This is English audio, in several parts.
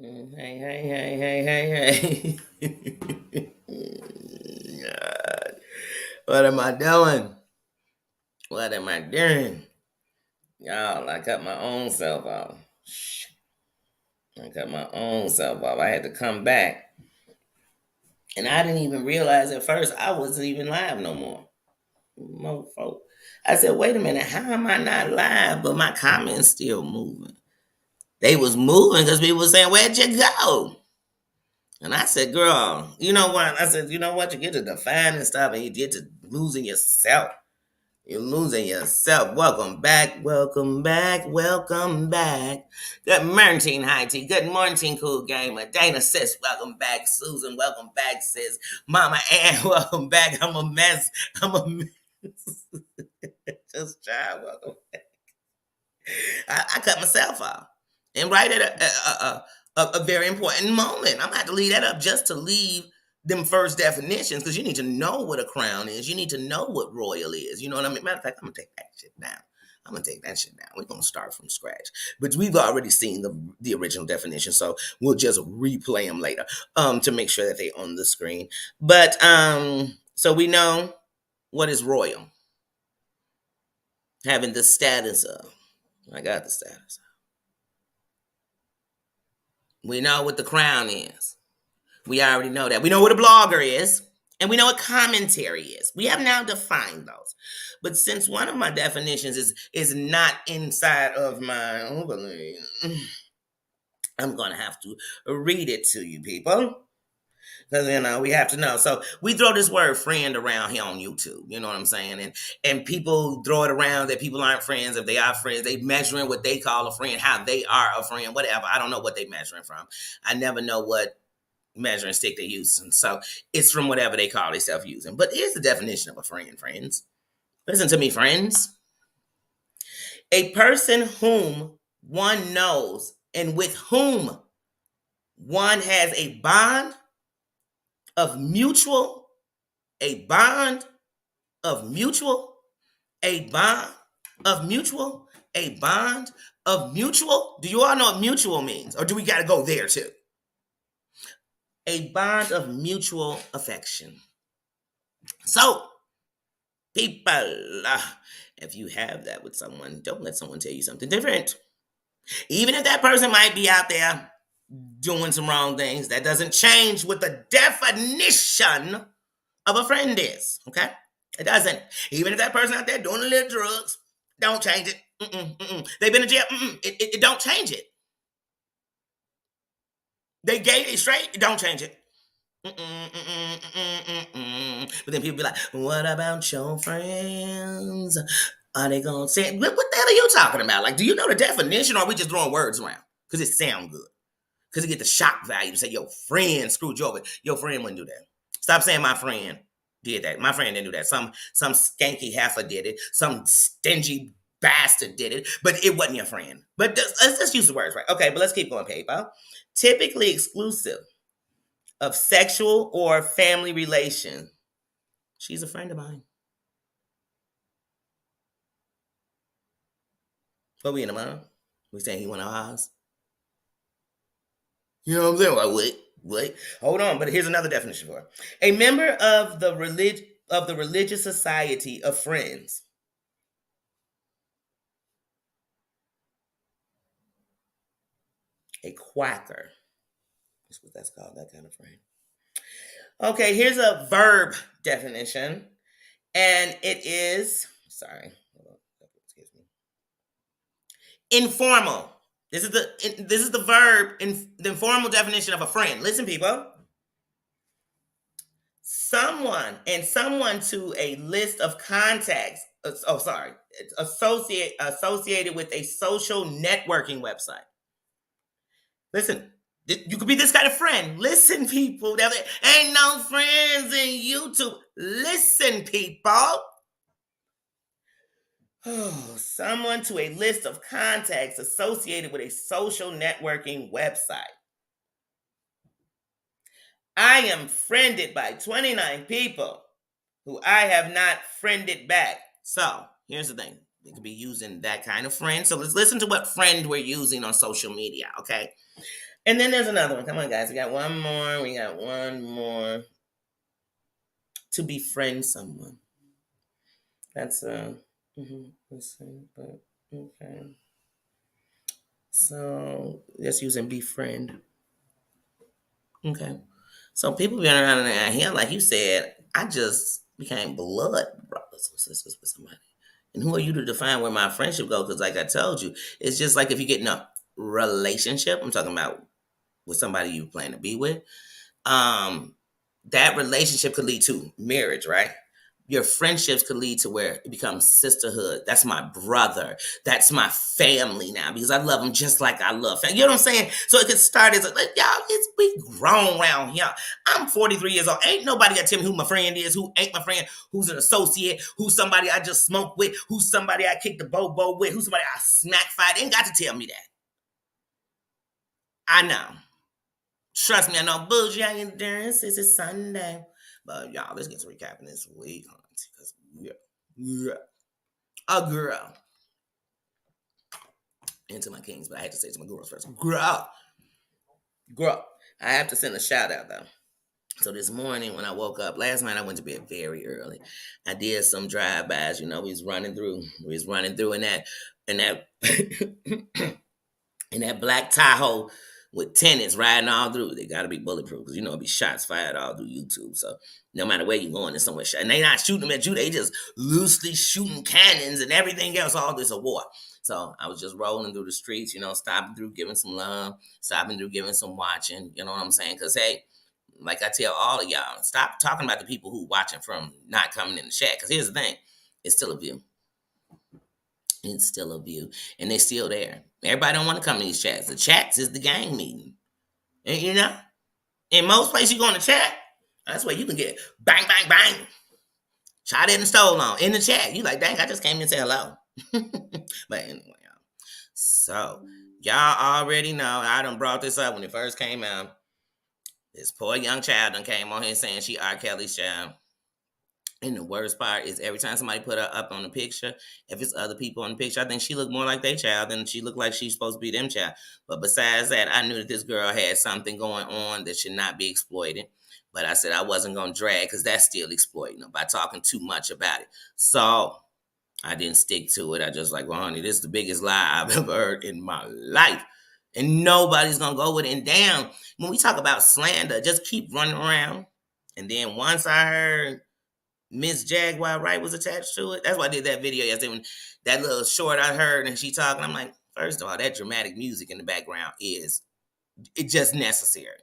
Hey, hey, hey, hey. God. What am I doing? What am I doing? Y'all, I cut my own self off. I cut my own self off. I had to come back. And I didn't even realize at first I wasn't even live no more. Mofo. I said, wait a minute, how am I not live? But my comments still moving. They was moving because people was saying, where'd you go? And I said, girl, you know what? I said, you know what? You get to defining stuff and you get to losing yourself. You're losing yourself. Welcome back. Welcome back. Welcome back. Good morning, High Tea. Good morning, Cool Gamer. Dana sis, welcome back. Susan, welcome back, sis. Mama Ann, welcome back. I'm a mess. I'm a mess. Just try. Welcome. I cut myself off. And right at a very important moment. I'm going to have to leave that up just to leave them first definitions because you need to know what a crown is. You need to know what royal is. You know what I mean? Matter of fact, I'm going to take that shit down. I'm going to take that shit down. We're going to start from scratch. But we've already seen the original definition, so we'll just replay them later to make sure that they're on the screen. But so we know what is royal. Having the status of. I got the status. We know what the crown is. We already know that. We know what a blogger is, and we know what commentary is. We have now defined those. But since one of my definitions is not inside of my overlay, I'm going to have to read it to you, people. Because, we have to know. So we throw this word friend around here on YouTube. You know what I'm saying? And people throw it around that people aren't friends. If they are friends, they measuring what they call a friend, how they are a friend, whatever. I don't know what they measuring from. I never know what measuring stick they're using. So it's from whatever they call themselves using. But here's the definition of a friend, friends. Listen to me, friends. A person whom one knows and with whom one has a bond of mutual, a bond of mutual, a bond of mutual, a bond of mutual. Do you all know what mutual means? Or do we got to go there too? A bond of mutual affection. So, people, if you have that with someone, don't let someone tell you something different. Even if that person might be out there doing some wrong things, that doesn't change what the definition of a friend is, okay? It doesn't. Even if that person out there doing a little drugs, don't change it. They've been in jail. It don't change it. They gay, they straight, it don't change it. But then people be like, what about your friends? Are they gonna say what the hell are you talking about? Like, do you know the definition or are we just throwing words around? Because it sound good. Because it get the shock value to say your friend screwed you over. Your friend wouldn't do that. Stop saying my friend did that. My friend didn't do that. Some skanky heifer did it. Some stingy bastard did it. But it wasn't your friend. But let's just use the words right. Okay, but let's keep going, paper. Typically exclusive of sexual or family relation. She's a friend of mine. What we in the mom? We saying he went to ours? You know what I'm saying? Like, wait. Hold on, but here's another definition for it. A member of the religious society of friends. A quacker. That's what that's called, that kind of friend. Okay, here's a verb definition. And it is, sorry, excuse me. Informal. This is the verb in the informal definition of a friend. Listen, people. Someone to a list of contacts. Oh, sorry. Associated with a social networking website. Listen, you could be this kind of friend. Listen, people. There ain't no friends in YouTube. Listen, people. Oh, someone to a list of contacts associated with a social networking website. I am friended by 29 people who I have not friended back. So here's the thing. We could be using that kind of friend. So let's listen to what friend we're using on social media, okay? And then there's another one. Come on, guys. We got one more. We got one more. To befriend someone. That's let's see, but okay. So just using befriend. Okay. So people be around here, like you said, I just became blood brothers and sisters with somebody. And who are you to define where my friendship goes? Because like I told you, it's just like if you get in a relationship, I'm talking about with somebody you plan to be with, um, that relationship could lead to marriage, right? Your friendships could lead to where it becomes sisterhood. That's my brother. That's my family now because I love them just like I love family. You know what I'm saying? So it could start as like, y'all, it's we grown around here. I'm 43 years old. Ain't nobody got to tell me who my friend is, who ain't my friend, who's an associate, who's somebody I just smoke with, who's somebody I kick the bobo with, who's somebody I smack fight. Ain't got to tell me that. I know. Trust me, I know bougie endurance. It's a Sunday. But y'all, let's get to recapping this week, because yeah, a girl. Into my kings, but I had to say to my girls first. Girl. I have to send a shout out though. So this morning when I woke up, last night I went to bed very early. I did some drive-bys, we was running through. We was running through in that in that black Tahoe with tenants riding all through. They got to be bulletproof because it'll be shots fired all through YouTube. So no matter where you're going, there's somewhere shot. And they not shooting them at you. They just loosely shooting cannons and everything else. All this a war. So I was just rolling through the streets, stopping through, giving some love, stopping through, giving some watching. You know what I'm saying? Because hey, like I tell all of y'all, stop talking about the people who watching from not coming in the chat. Because here's the thing, it's still a view. It's still a view, and they're still there. Everybody don't want to come to these chats. The chats is the gang meeting, and in most places you go in the chat, that's where you can get bang, bang, bang, shot in the stole on in the chat. You like, dang, I just came in and said hello. But anyway, y'all. So y'all already know I done brought this up when it first came out. This poor young child done came on here saying she R. Kelly's child. And the worst part is every time somebody put her up on the picture, if it's other people on the picture, I think she looked more like their child than she looked like she's supposed to be them child. But besides that, I knew that this girl had something going on that should not be exploited. But I said I wasn't going to drag because that's still exploiting them by talking too much about it. So I didn't stick to it. I just like, well, honey, this is the biggest lie I've ever heard in my life. And nobody's going to go with it. And damn, when we talk about slander, just keep running around. And then once I heard Miss Jaguar Wright was attached to it. That's why I did that video yesterday when that little short I heard and she talking. I'm like, first of all, that dramatic music in the background is just necessary.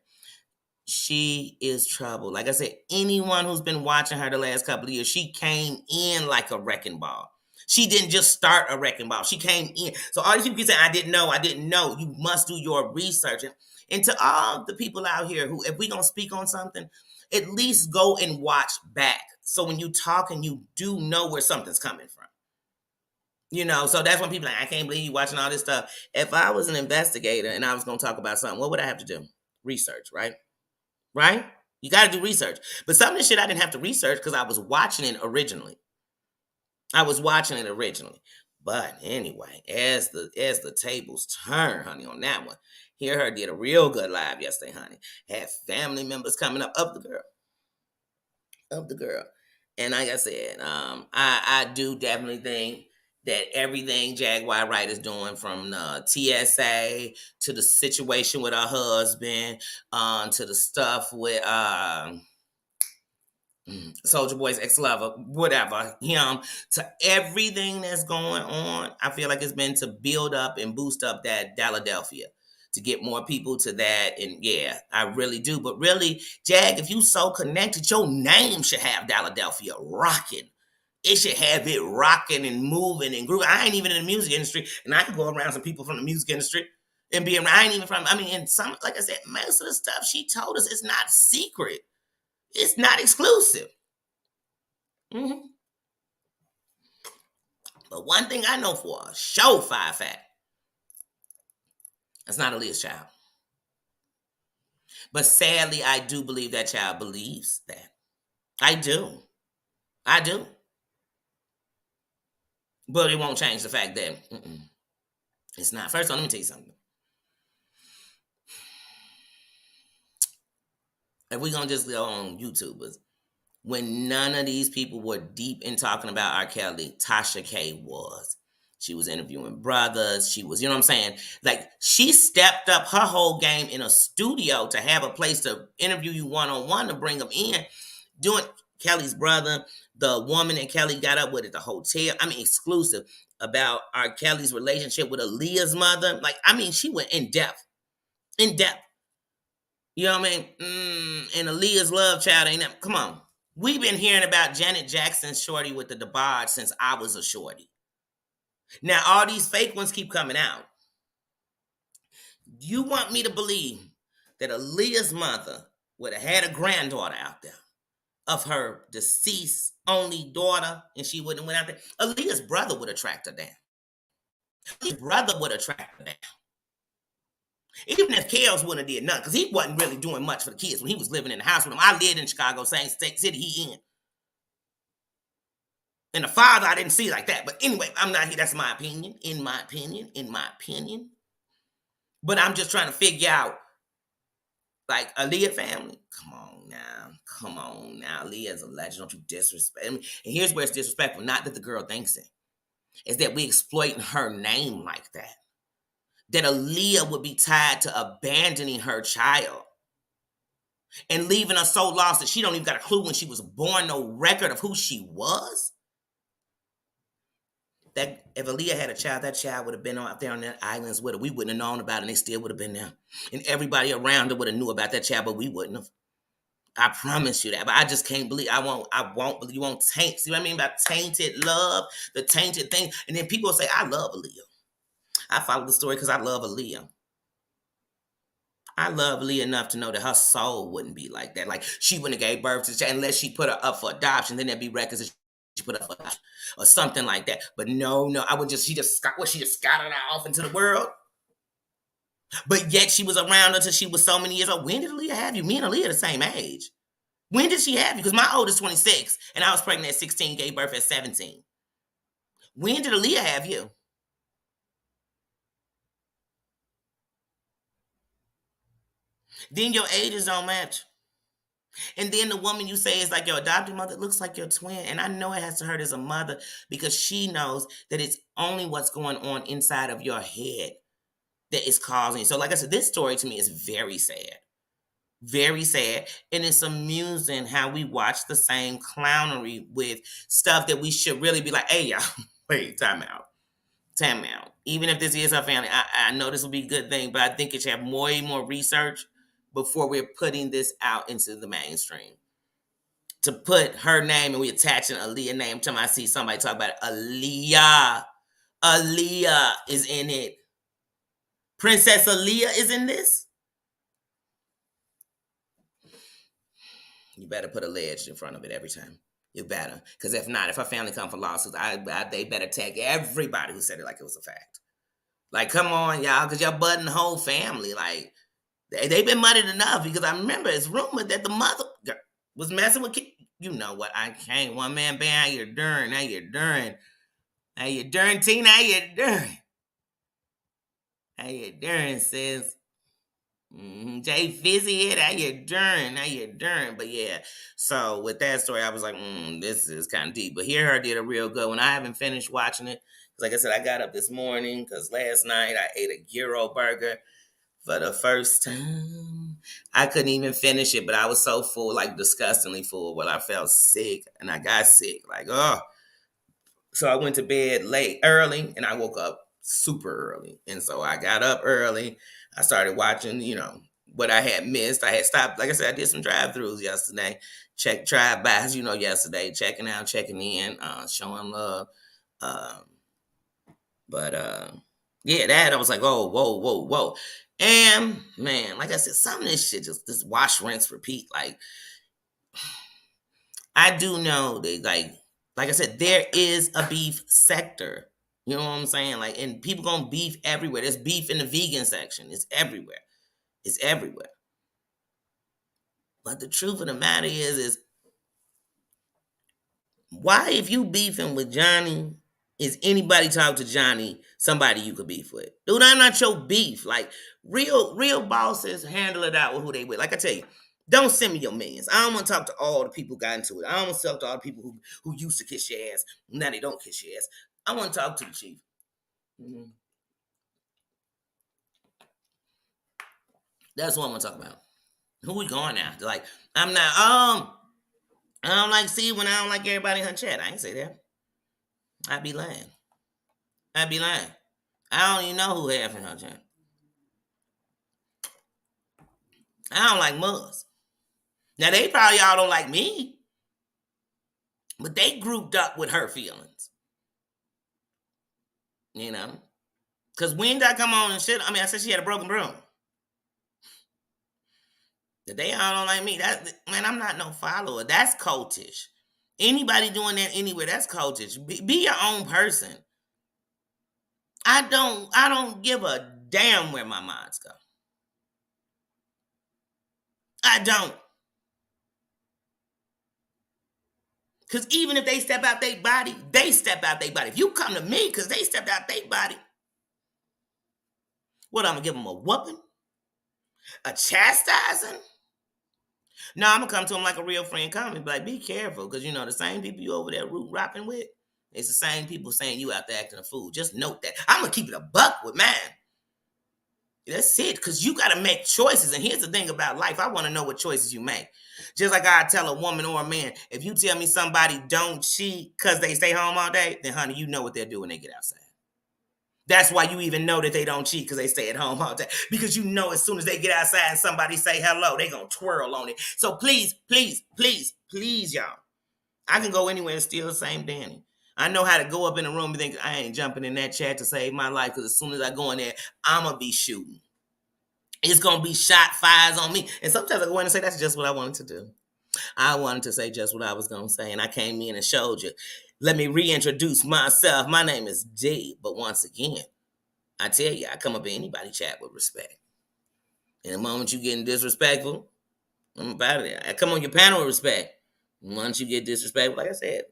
She is trouble. Like I said, anyone who's been watching her the last couple of years, she came in like a wrecking ball. She didn't just start a wrecking ball. She came in. So all these people keep saying, I didn't know. You must do your research. And to all the people out here who, if we're going to speak on something, at least go and watch back. So when you talk and you do know where something's coming from. So that's when people are like, I can't believe you watching all this stuff. If I was an investigator and I was going to talk about something, what would I have to do? Research, right? Right? You got to do research. But some of this shit I didn't have to research because I was watching it originally. But anyway, as the tables turn, honey, on that one, Hear Her did a real good live yesterday, honey. Had family members coming up of the girl. And like I said, I do definitely think that everything Jaguar Wright is doing, from the TSA to the situation with her husband, to the stuff with Soldier Boy's ex-lover, whatever, him, to everything that's going on, I feel like it's been to build up and boost up that Philadelphia, to get more people to that. And yeah, I really do. But really, Jag, if you so connected, your name should have Philadelphia rocking. It should have it rocking and moving and grooving. I ain't even in the music industry, and I can go around some people from the music industry and be around. I ain't even from, and some, like I said, most of the stuff she told us is not secret. It's not exclusive. Mm-hmm. But one thing I know for a surefire fact, that's not Aaliyah's child. But sadly, I do believe that child believes that. I do. But it won't change the fact that it's not. First of all, let me tell you something. if we're gonna just go on YouTubers, when none of these people were deep in talking about R. Kelly, Tasha K was. She was interviewing brothers. She was, you know what I'm saying? Like, she stepped up her whole game in a studio to have a place to interview you one on one to bring them in. Doing Kelly's brother, the woman that Kelly got up with at the hotel, I mean, exclusive about R. Kelly's relationship with Aaliyah's mother. Like, I mean, she went in depth. In depth. You know what I mean? And Aaliyah's love child ain't that. Come on. We've been hearing about Janet Jackson's shorty with the DeBarge since I was a shorty. Now, all these fake ones keep coming out. You want me to believe that Aaliyah's mother would have had a granddaughter out there of her deceased only daughter, and she wouldn't have went out there? Aaliyah's brother would have tracked her down. His brother would have tracked her down. Even if Kels wouldn't have did nothing, because he wasn't really doing much for the kids when he was living in the house with them. I lived in Chicago, same city he in. And the father I didn't see like that. But anyway, I'm not here. That's my opinion. In my opinion. But I'm just trying to figure out, like, Aaliyah family. Come on now. Aaliyah's a legend. Don't you disrespect me? And here's where it's disrespectful. Not that the girl thinks it. It's that we exploiting her name like that. That Aaliyah would be tied to abandoning her child and leaving her so lost that she don't even got a clue when she was born, no record of who she was. That if Aaliyah had a child, that child would have been out there on the islands with her. We wouldn't have known about it, and they still would have been there. And everybody around her would have knew about that child, but we wouldn't have. I promise you that. But I just can't believe, I won't believe, you won't taint. See what I mean about tainted love, the tainted thing. And then people say, I love Aaliyah. I follow the story because I love Aaliyah. I love Aaliyah enough to know that her soul wouldn't be like that. Like, she wouldn't have gave birth to the child unless she put her up for adoption. Then there'd be records that she put up for adoption or something like that. But no, I would just, she just scattered her off into the world. But yet she was around until she was so many years old. When did Aaliyah have you? Me and Aaliyah are the same age. When did she have you? Because my oldest 26, and I was pregnant at 16, gave birth at 17. When did Aaliyah have you? Then your ages don't match. And then the woman you say is like your adopted mother looks like your twin. And I know it has to hurt as a mother because she knows that it's only what's going on inside of your head that is causing. So like I said, this story to me is very sad. Very sad. And it's amusing how we watch the same clownery with stuff that we should really be like, hey, y'all, wait, time out. Even if this is her family, I know this will be a good thing, but I think it should have way more research before we're putting this out into the mainstream. To put her name and we attaching Aaliyah name to I see somebody talk about it. Aaliyah is in it. Princess Aaliyah is in this. You better put a ledge in front of it every time. You better. Because if not, if her family come for lawsuits, they better tag everybody who said it like it was a fact. Like, come on, y'all, because y'all budding the whole family. Like, they've been muddied enough because I remember it's rumored that the mother was messing with kids. You know what? I can't. One man band, how you doing? How you doing? How you doing, Tina? How you doing? How you doing, sis? Jay Fizzy, how you doing? But yeah, so with that story, I was like, this is kind of deep. But Hear Her did a real good one. I haven't finished watching it. Like I said, I got up this morning because last night I ate a gyro burger for the first time. I couldn't even finish it, but I was so full, like disgustingly full. Well, I felt sick and I got sick. Like, oh. So I went to bed early, and I woke up super early. And so I got up early. I started watching, what I had missed. I had stopped, like I said, I did some drive-thrus yesterday. Drive-bys, yesterday, checking out, checking in, showing love. Yeah, that I was like, oh, whoa. And man, like I said, some of this shit just wash, rinse, repeat. Like, I do know that, like I said, there is a beef sector. You know what I'm saying? Like, and people gonna beef everywhere. There's beef in the vegan section. It's everywhere. But the truth of the matter is why, if you beefing with Johnny, is anybody talk to Johnny somebody you could beef with? Dude, I'm not your beef. Like, real bosses handle it out with who they with. Like I tell you, Don't send me your millions. I don't want to talk to all the people who got into it. I don't want to talk to all the people who used to kiss your ass. Now they don't kiss your ass. I want to talk to the chief. Mhm. That's what I want to talk about. Who we going now? Like, I'm not, I don't like, see, when I don't like everybody in her chat. I ain't say that. I'd be lying. I'd be lying. I don't even know who half in her chat. I don't like Muzz. Now, they probably all don't like me, but they grouped up with her feelings. You know? Because when did I come on and shit? I mean, I said she had a broken broom. They all don't like me. That, man, I'm not no follower. That's cultish. Anybody doing that anywhere, that's cultish. Be your own person. I don't give a damn where my minds go. I don't. Because even if they step out their body, they step out their body. If you come to me because they stepped out their body, what, I'm going to give them a whooping? A chastising? No, I'm going to come to them like a real friend coming. Be like, be careful, because, you know, the same people you over there root rocking with, it's the same people saying you out there acting a fool. Just note that. I'm going to keep it a buck with mine. That's it, because you got to make choices. And here's the thing about life. I want to know what choices you make. Just like I tell a woman or a man, if you tell me somebody don't cheat because they stay home all day, then, honey, you know what they'll do when they get outside. That's why you even know that they don't cheat, because they stay at home all day. Because you know as soon as they get outside and somebody say hello, they going to twirl on it. So please, please, please, please, y'all. I can go anywhere and still the same Danny. I know how to go up in a room and think, I ain't jumping in that chat to save my life, because as soon as I go in there, I'm going to be shooting. It's going to be shot fires on me. And sometimes I go in and say, that's just what I wanted to do. I wanted to say just what I was going to say, and I came in and showed you. Let me reintroduce myself. My name is D, but once again, I tell you, I come up in anybody chat with respect. And the moment you getting disrespectful, I'm about it. I come on your panel with respect. Once you get disrespectful, like I said,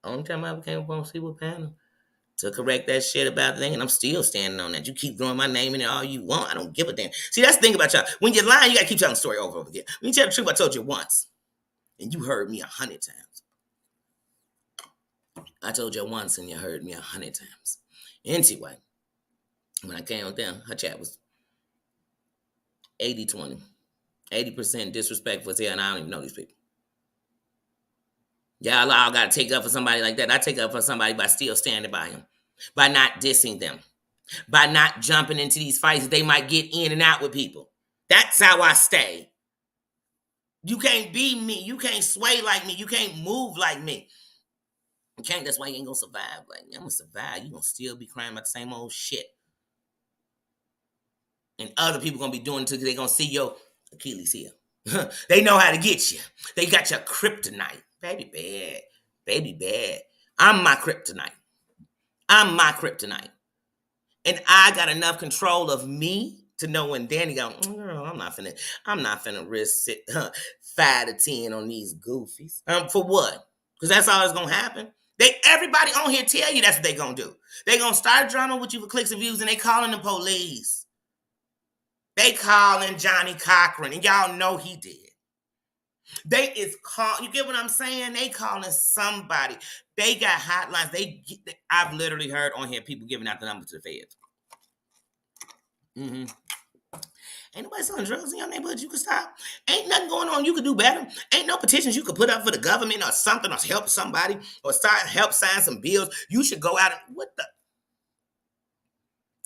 only time I ever came up on C panel to correct that shit about the thing, and I'm still standing on that. You keep throwing my name in there all you want. I don't give a damn. See, that's the thing about y'all. When you're lying, you got to keep telling the story over and over again. When you tell the truth, I told you once, and you heard me 100 times. I told you once, and you heard me 100 times. Anyway, when I came on down, her chat was 80-20. 80% disrespectful as hell, and I don't even know these people. Y'all all got to take up for somebody like that. I take up for somebody by still standing by him, by not dissing them, by not jumping into these fights that they might get in and out with people. That's how I stay. You can't be me. You can't sway like me. You can't move like me. You can't. That's why you ain't going to survive like me. I'm going to survive. You're going to still be crying about the same old shit. And other people going to be doing it too, because they're going to see your Achilles heel. They know how to get you. They got your kryptonite. Baby bad. Baby bad. I'm my kryptonite. I'm my kryptonite. And I got enough control of me to know when Danny go, girl, I'm not finna risk 5 to 10 on these goofies. For what? Because that's all that's gonna happen. Everybody on here tell you that's what they gonna do. They gonna start drama with you for clicks and views, and they calling the police. They calling Johnny Cochran, and y'all know he did. You get what I'm saying? They calling somebody. They got hotlines. I've literally heard on here people giving out the number to the feds. Mm-hmm. Ain't nobody selling drugs in your neighborhood you can stop. Ain't nothing going on you could do better. Ain't no petitions you could put up for the government or something, or help somebody, or help sign some bills. You should go out and what the?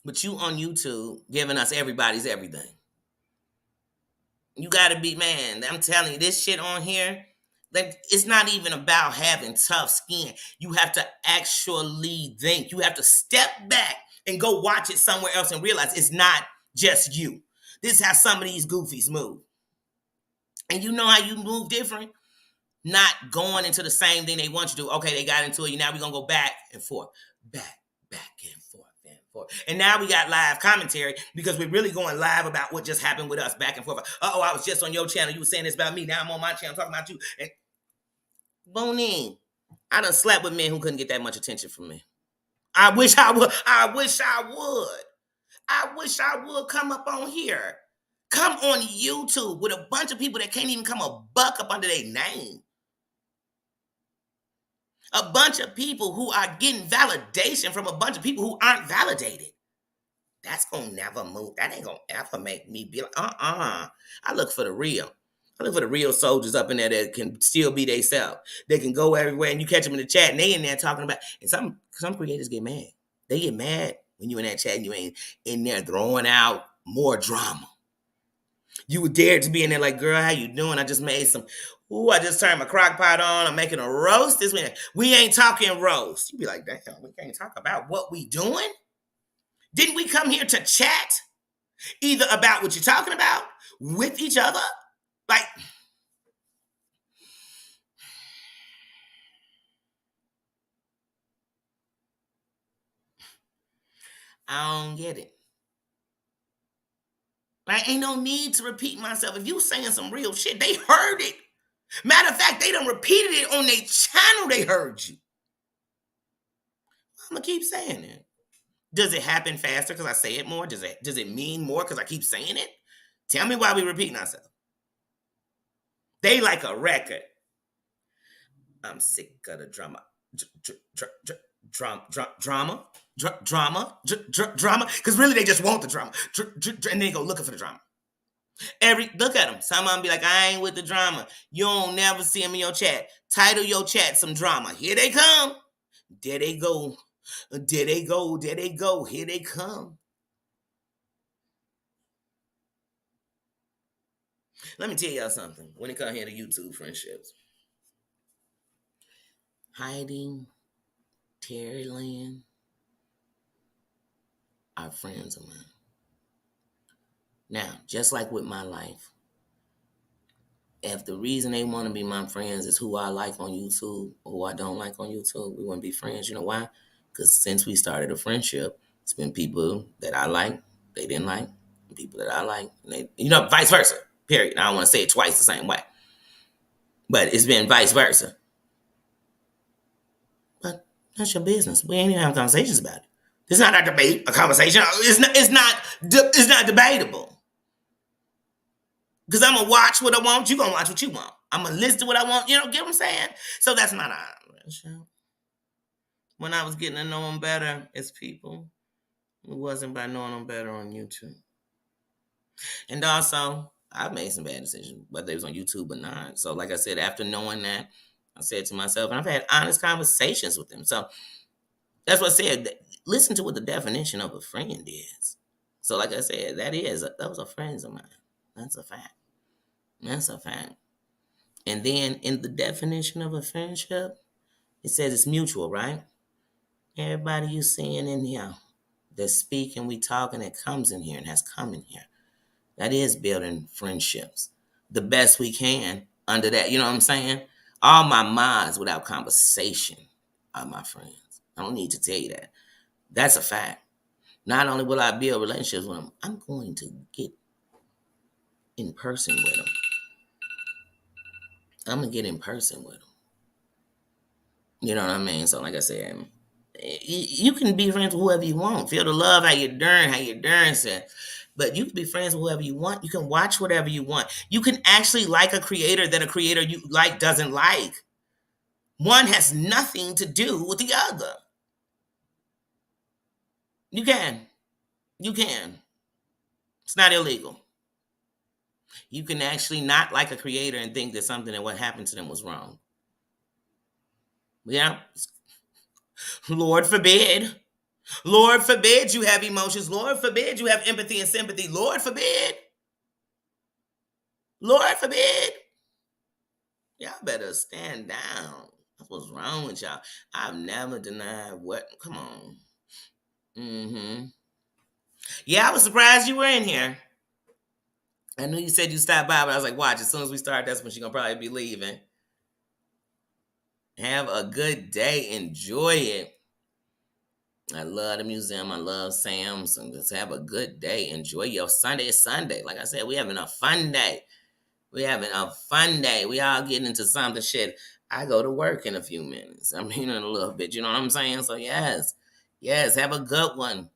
But you on YouTube giving us everybody's everything. You gotta be, man, I'm telling you, this shit on here, like, it's not even about having tough skin. You have to actually think. You have to step back and go watch it somewhere else and realize it's not just you. This is how some of these goofies move. And you know how you move different? Not going into the same thing they want you to do. Okay, they got into it. Now we're going to go back and forth. Back and forth. And now we got live commentary, because we're really going live about what just happened with us, back and forth. Uh-oh, I was just on your channel. You were saying this about me. Now I'm on my channel talking about you. And Bonin, I done slept with men who couldn't get that much attention from me. I wish I would. I wish I would come up on here come on YouTube with a bunch of people that can't even come a buck up under their name. A bunch of people who are getting validation from a bunch of people who aren't validated. That's gonna never move. That ain't gonna ever make me be like, I look for the real. I look for the real soldiers up in there that can still be themselves. They can go everywhere and you catch them in the chat and they in there talking about, and some creators get mad. They get mad when you in that chat and you ain't in there throwing out more drama. You would dare to be in there like, girl, how you doing? I just made some, I just turned my crock pot on. I'm making a roast this week. We ain't talking roast. You be like, damn, we can't talk about what we doing? Didn't we come here to chat? Either about what you're talking about with each other? Like, I don't get it. Like, ain't no need to repeat myself. If you saying some real shit, they heard it. Matter of fact, they done repeated it on their channel. They heard you. I'm gonna keep saying it. Does it happen faster because I say it more? Does it mean more because I keep saying it? Tell me why we repeating ourselves. They like a record. I'm sick of the drama. Drama. Because really, they just want the drama. And they go looking for the drama. Look at them. Some of them be like, I ain't with the drama. You don't never see them in your chat. Title your chat some drama. Here they come. There they go. There they go. There they go. Here they come. Let me tell y'all something. When it comes here to YouTube friendships, Heidi, Terry Lynn are friends of mine. Now, just like with my life, if the reason they want to be my friends is who I like on YouTube or who I don't like on YouTube, we wouldn't be friends. You know why? Because since we started a friendship, it's been people that I like, they didn't like, and people that I like, and they, vice versa, period. I don't want to say it twice the same way. But it's been vice versa. But that's your business. We ain't even having conversations about it. It's not a debate, a conversation. It's not debatable. Because I'm going to watch what I want. You're going to watch what you want. I'm going to listen to what I want. Get what I'm saying? So that's not our relationship. When I was getting to know them better as people, it wasn't by knowing them better on YouTube. And also, I've made some bad decisions, whether it was on YouTube or not. So like I said, after knowing that, I said to myself, and I've had honest conversations with them. So that's what I said. Listen to what the definition of a friend is. So like I said, those are friends of mine. That's a fact. That's a fact. And then in the definition of a friendship, it says it's mutual, right? Everybody you seeing in here that speak and we talk and that comes in here and has come in here, that is building friendships the best we can under that. You know what I'm saying? All my minds without conversation are my friends. I don't need to tell you that. That's a fact. Not only will I build relationships with them, I'm going to get in person with them. I'm going to get in person with them. You know what I mean? So like I said, you can be friends with whoever you want. Feel the love, how you doing, said. But you can be friends with whoever you want. You can watch whatever you want. You can actually like a creator that a creator you like doesn't like. One has nothing to do with the other. You can. It's not illegal. You can actually not like a creator and think that something that what happened to them was wrong. Yeah. Lord forbid. Lord forbid you have emotions. Lord forbid you have empathy and sympathy. Lord forbid. Lord forbid. Y'all better stand down. That's what's wrong with y'all. I've never denied what. Come on. Yeah, I was surprised you were in here. I knew you said you stopped by, but I was like, watch, as soon as we start, that's when she's going to probably be leaving. Have a good day. Enjoy it. I love the museum. I love Sam's. And just have a good day. Enjoy your Sunday. It's Sunday. Like I said, we're having a fun day. We're having a fun day. We all getting into something. Shit, I go to work in a few minutes. I mean, in a little bit. You know what I'm saying? So, yes, have a good one.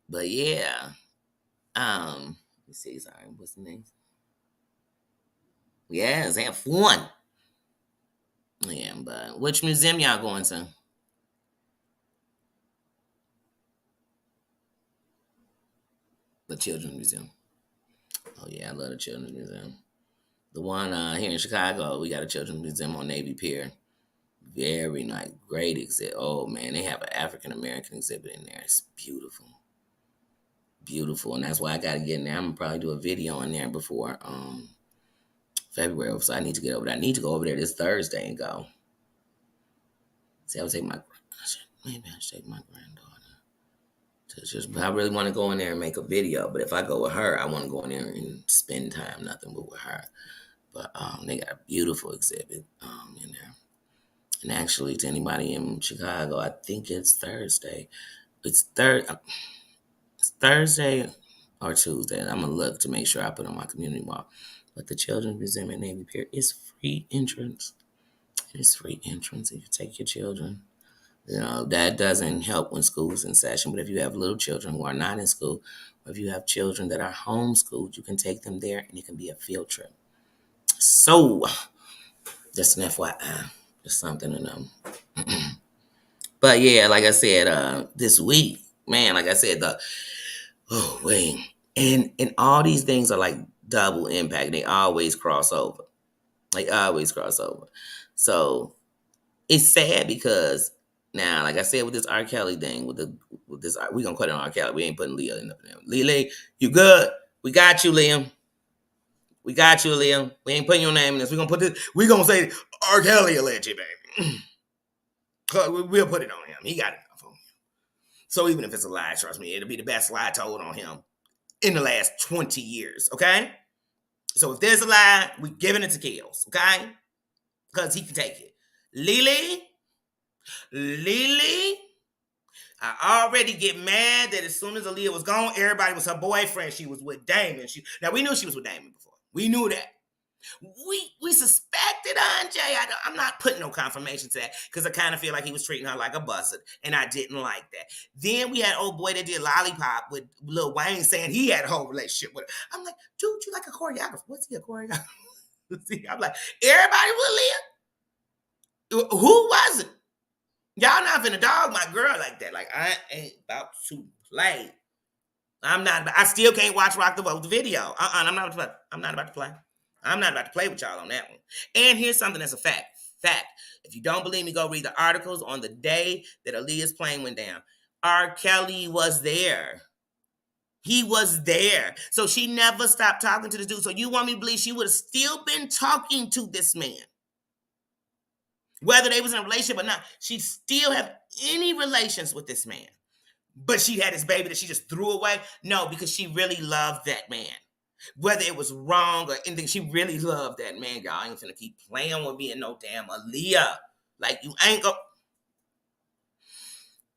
But, yeah. me see, sorry, what's the name? Yes, F1. Yeah, but which museum y'all going to? The Children's Museum. Oh yeah, I love the Children's Museum. The one here in Chicago, we got a Children's Museum on Navy Pier. Very nice, great exhibit. Oh man, they have an African American exhibit in there. It's beautiful, beautiful, and that's why I got to get in there. I'm gonna probably do a video in there before February, so I need to get over there. I need to go over there this Thursday and go. See, I would take maybe I should take my granddaughter. I really want to go in there and make a video, but if I go with her, I want to go in there and spend time, nothing but with her. But they got a beautiful exhibit in there. And actually, to anybody in Chicago, I think it's Thursday. It's Thursday or Tuesday. I'm gonna look to make sure I put on my community wall. But the Children's Museum at Navy Pier is free entrance. It is free entrance if you take your children. You know, that doesn't help when school's in session, but if you have little children who are not in school, or if you have children that are homeschooled, you can take them there and it can be a field trip. So, just an FYI, just something to know. But yeah, like I said, this week, man, like I said, and all these things are like double impact. They always cross over. They always cross over. So it's sad because now, like I said, with this R. Kelly thing, with this, we gonna cut it on R. Kelly. We ain't putting Leah in there. Leah, you good? We got you, Liam. We got you, Liam. We ain't putting your name in this. We gonna put this. We gonna say R. Kelly alleged, baby. We'll put it on him. He got enough on him. So even if it's a lie, trust me, it'll be the best lie told on him in the last 20 years. Okay. So if there's a lie, we giving it to Kills. Okay, because he can take it. Lily, I already get mad that as soon as Aaliyah was gone, everybody was her boyfriend. She was with Damon. Now we knew she was with Damon before. We knew that. We suspected Andre. I'm not putting no confirmation to that because I kind of feel like he was treating her like a buzzard, and I didn't like that. Then we had old boy that did Lollipop with Lil Wayne saying he had a whole relationship with her. I'm like, dude, you like a choreographer? What's he a choreographer? See, I'm like, everybody with Leah. Who was it? Y'all not finna dog my girl like that. Like, I ain't about to play. I still can't watch Rock the Boat video. I'm not about to play. I'm not about to play with y'all on that one. And here's something that's a fact. If you don't believe me, go read the articles on the day that Aaliyah's plane went down. R. Kelly was there. He was there. So she never stopped talking to this dude. So you want me to believe she would have still been talking to this man? Whether they was in a relationship or not, she'd still have any relations with this man. But she had this baby that she just threw away? No, because she really loved that man. Whether it was wrong or anything, she really loved that man. Y'all ain't finna keep playing with me and no damn Aaliyah. Like, you ain't go.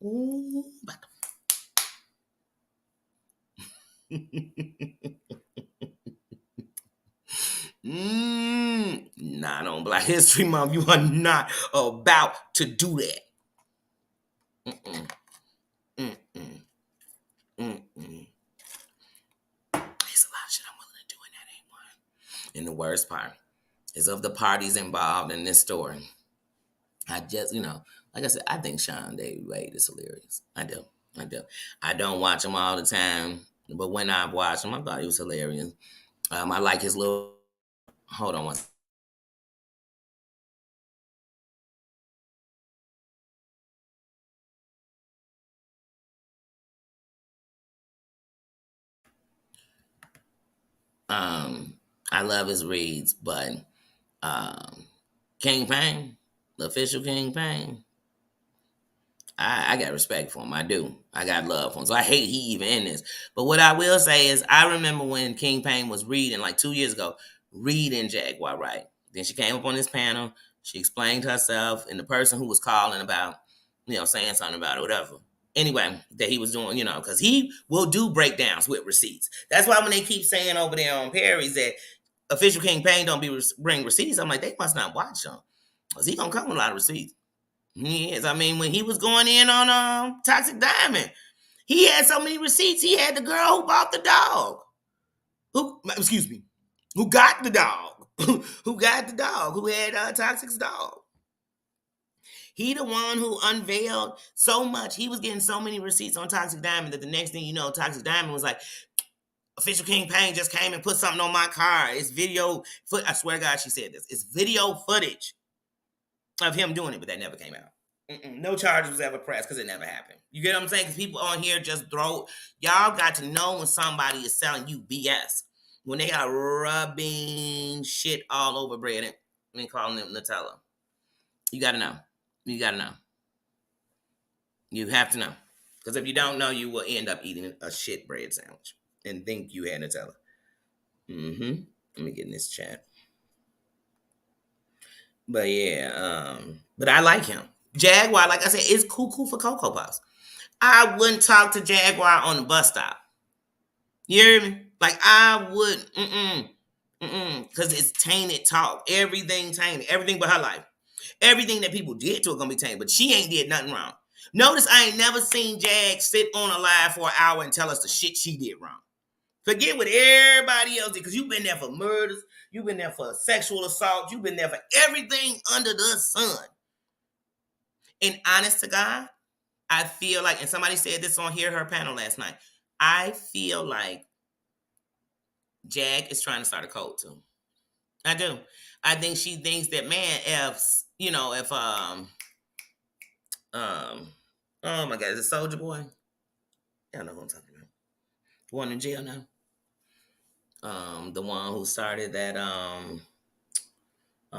Ooh, not on Black History Month. You are not about to do that. Mm-mm. Mm-mm. Mm-mm. There's a lot of shit I'm willing to do, and that ain't one. And the worst part is of the parties involved in this story. I just, like I said, I think Sean David Wade is hilarious. I do. I don't watch him all the time, but when I watched him, I thought he was hilarious. I like his little. Hold on one. I love his reads, but King Payne, the official King Payne, I got respect for him. I do. I got love for him. So I hate he even in this. But what I will say is I remember when King Payne was reading, like 2 years ago, reading Jaguar Wright. Then she came up on this panel. She explained herself and the person who was calling about, saying something about it, whatever. Anyway, that he was doing, because he will do breakdowns with receipts. That's why when they keep saying over there on Perry's that official King Payne don't bring receipts, I'm like, they must not watch them. Because he going to come with a lot of receipts. He is. I mean, when he was going in on Toxic Diamond, he had so many receipts. He had the girl who bought the dog. Excuse me, who got the dog, who got the dog, who had Toxic's dog. He the one who unveiled so much. He was getting so many receipts on Toxic Diamond that the next thing you know, Toxic Diamond was like, Official King Payne just came and put something on my car. It's video foot. I swear to God, she said this. It's video footage of him doing it, but that never came out. No charges was ever pressed because it never happened. You get what I'm saying? Because people on here just throw. Y'all got to know when somebody is selling you BS. When they are rubbing shit all over bread and calling them Nutella. You got to know. You got to know. You have to know. Because if you don't know, you will end up eating a shit bread sandwich and think you had Nutella. Let me get in this chat. But yeah, but I like him. Jaguar, like I said, is cool for Cocoa Puffs. I wouldn't talk to Jaguar on the bus stop. You hear me? Like I would, because it's tainted talk. Everything tainted. Everything but her life. Everything that people did to her gonna be tainted. But she ain't did nothing wrong. Notice I ain't never seen Jag sit on a live for an hour and tell us the shit she did wrong. Forget what everybody else did, because you've been there for murders, you've been there for sexual assault, you've been there for everything under the sun. And honest to God, I feel like, and somebody said this on her panel last night, I feel like Jag is trying to start a cult too. I do. I think she thinks that, man, oh my God, is it Soulja Boy? Y'all know who I'm talking about. The one in jail now. The one who started that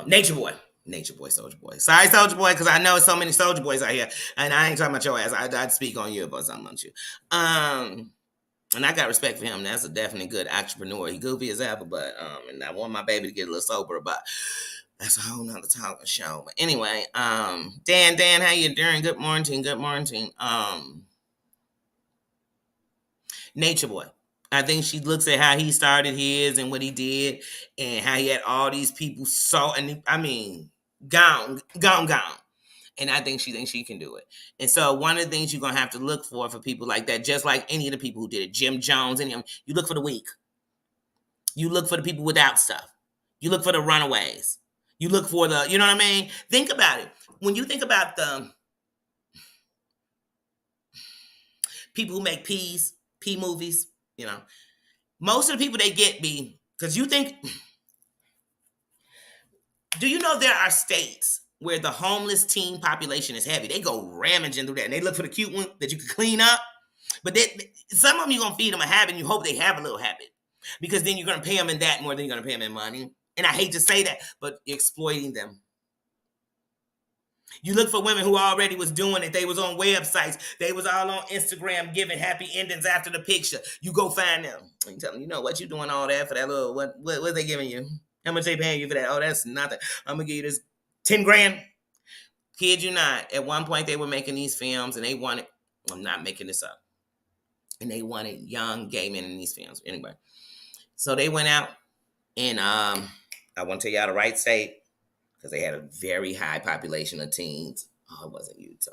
Nature Boy, Soulja Boy. Sorry, Soulja Boy, because I know so many Soulja Boys out here, and I ain't talking about your ass. I'd speak on you about something about you. And I got respect for him. That's a definitely good entrepreneur. He goofy as ever, but and I want my baby to get a little sober, but that's a whole nother talking show. But anyway, Dan, how you doing? Good morning. Nature Boy. I think she looks at how he started his and what he did and how he had all these people gone. And I think she thinks she can do it. And so one of the things you're going to have to look for people like that, just like any of the people who did it, Jim Jones, any of them, you look for the weak. You look for the people without stuff. You look for the runaways. You look for the, you know what I mean? Think about it. When you think about the people who make P movies, most of the people they get because you think, do you know there are states where the homeless teen population is heavy? They go ramaging through that, and they look for the cute one that you can clean up. But some of them you're going to feed them a habit, and you hope they have a little habit. Because then you're going to pay them in that more than you're going to pay them in money. And I hate to say that, but you're exploiting them. You look for women who already was doing it. They was on websites. They was all on Instagram giving happy endings after the picture. You go find them. And you tell them, what you doing all that for that little, what they giving you? How much they paying you for that? Oh, that's nothing. I'm going to give you this 10 grand. Kid you not. At one point, they were making these films, and they wanted, I'm not making this up, and they wanted young gay men in these films. Anyway, so they went out, and I want to tell y'all the right state, because they had a very high population of teens. Oh, it wasn't Utah.